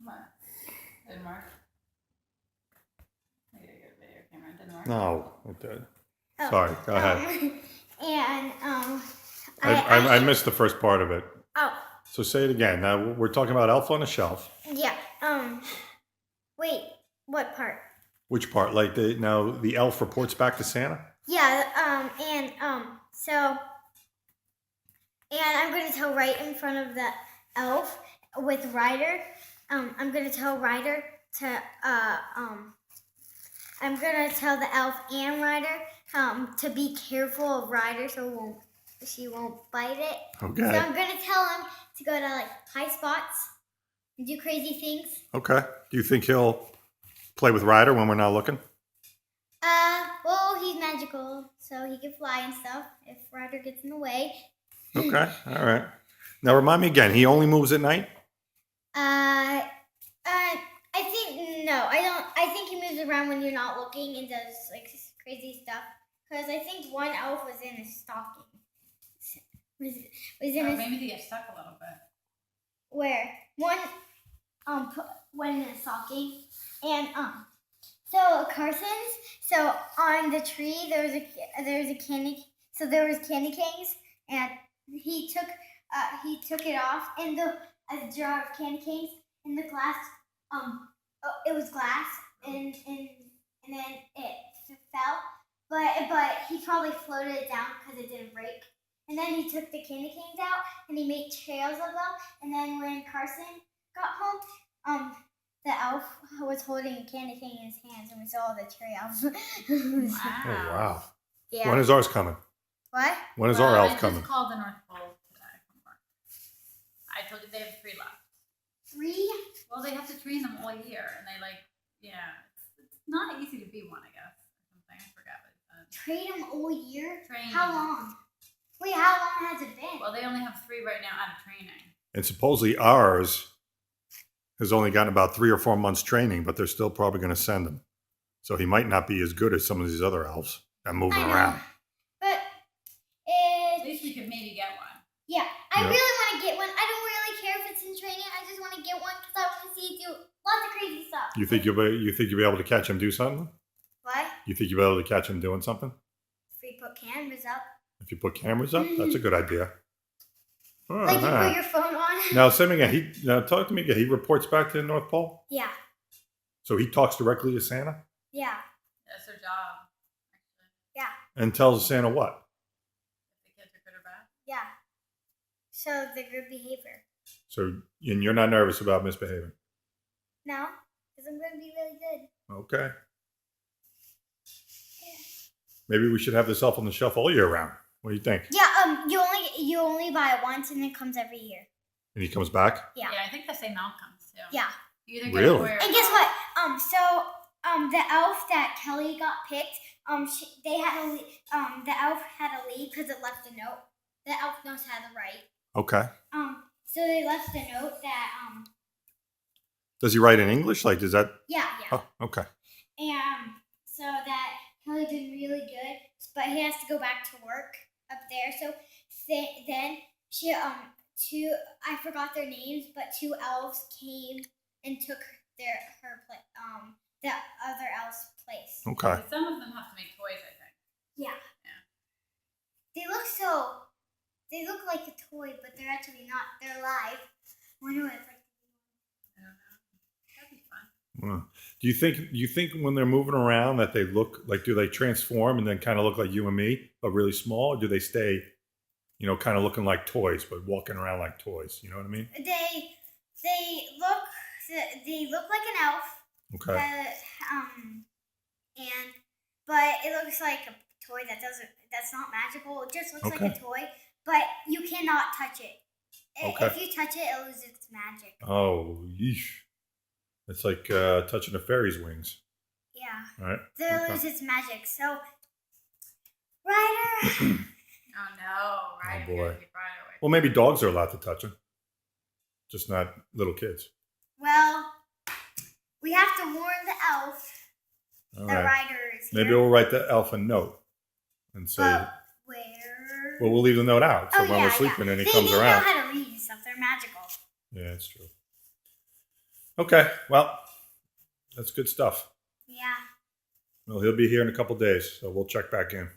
Come on. Didn't work. I gotta get a video camera. It didn't work. No, it did. Oh, sorry, go ahead. I missed the first part of it. Oh. So say it again. Now we're talking about Elf on the Shelf. Yeah. Wait. What part? Which part? Like the elf reports back to Santa? Yeah. And I'm gonna tell right in front of the elf with Ryder. I'm gonna tell Ryder to I'm gonna tell the elf and Ryder to be careful of Ryder so she won't bite it. Okay. So I'm gonna tell him to go to like high spots and do crazy things. Okay. Do you think he'll play with Ryder when we're not looking? Well, he's magical, so he can fly and stuff if Ryder gets in the way. Okay. All right. Now remind me again. He only moves at night? I think no. I don't. I think he moves around when you're not looking and does like crazy stuff. Because I think one elf was in a stocking. Maybe they get stuck a little bit. Where one went in a stocking and so Carson's on the tree there was candy canes and he took it off and a jar of candy canes in the glass it was glass and then it fell but he probably floated it down because it didn't break. And then he took the candy canes out and he made trails of them. And then when Carson got home, the elf was holding a candy cane in his hands and we saw the trails. Wow. Oh, wow. Yeah. When is ours coming? What? When is our elf I coming? just called the North Pole today from work. I told you they have 3 left. 3? Well, they have to train them all year. And they it's not easy to be one, I guess. Something I forgot. But, train them all year? Train. How long? Wait, how long has it been? Well, they only have 3 right now out of training. And supposedly ours has only gotten about 3 or 4 months training, but they're still probably going to send him. So he might not be as good as some of these other elves that move around. But at least we could maybe get one. Yeah, I really want to get one. I don't really care if it's in training. I just want to get one because I want to see it do lots of crazy stuff. You think you'll be able to catch him do something? What? You think you'll be able to catch him doing something? If we put cameras up. If you put cameras up, that's a good idea. Oh, like you put your phone on. Now, say me again. Now talk to me again. He reports back to the North Pole. Yeah. So he talks directly to Santa. Yeah. That's their job. Actually. Yeah. And tells Santa what? If the kids are good or bad. Yeah. So the good behavior. So, and you're not nervous about misbehaving? No, because I'm going to be really good. Okay. Maybe we should have this elf on the shelf all year round. What do you think? Yeah, you only buy it once and it comes every year. And he comes back? Yeah. Yeah, I think the same elf comes too. Yeah. You either really? And guess what? The elf that Kelly got picked, the elf had a lead because it left a note. The elf knows how to write. Okay. So they left a note that Does he write in English? Like, does that? Yeah. Oh, okay. And so that Kelly did really good, but he has to go back to work up there. So then she I forgot their names, but 2 elves came and took the other elf's place. Okay. But some of them have to make toys, I think. Yeah. They look like a toy, but they're actually not. They're alive. I wonder what it's like. I don't know. That'd be fun. Do you think when they're moving around that they look like, do they transform and then kind of look like you and me, but really small? Or do they stay, kind of looking like toys, but walking around like toys? You know what I mean? They look like an elf. Okay. But it looks like a toy that's not magical. It just looks like a toy, but you cannot touch it. Okay. If you touch it, it loses its magic. Oh, yeesh. It's like touching a fairy's wings. Yeah. All right. It loses its magic. So, Ryder. Oh no, Ryder. Oh boy. Keep Ryder away. Well, maybe dogs are allowed to touch him, just not little kids. Well, we have to warn the elf All that right. Ryder is here. Maybe we'll write the elf a note and say, where? well, we'll leave the note out. So when we're sleeping and he comes around. They know how to read and stuff. They're magical. Yeah, that's true. Okay, well, that's good stuff. Yeah. Well, he'll be here in a couple days, so we'll check back in.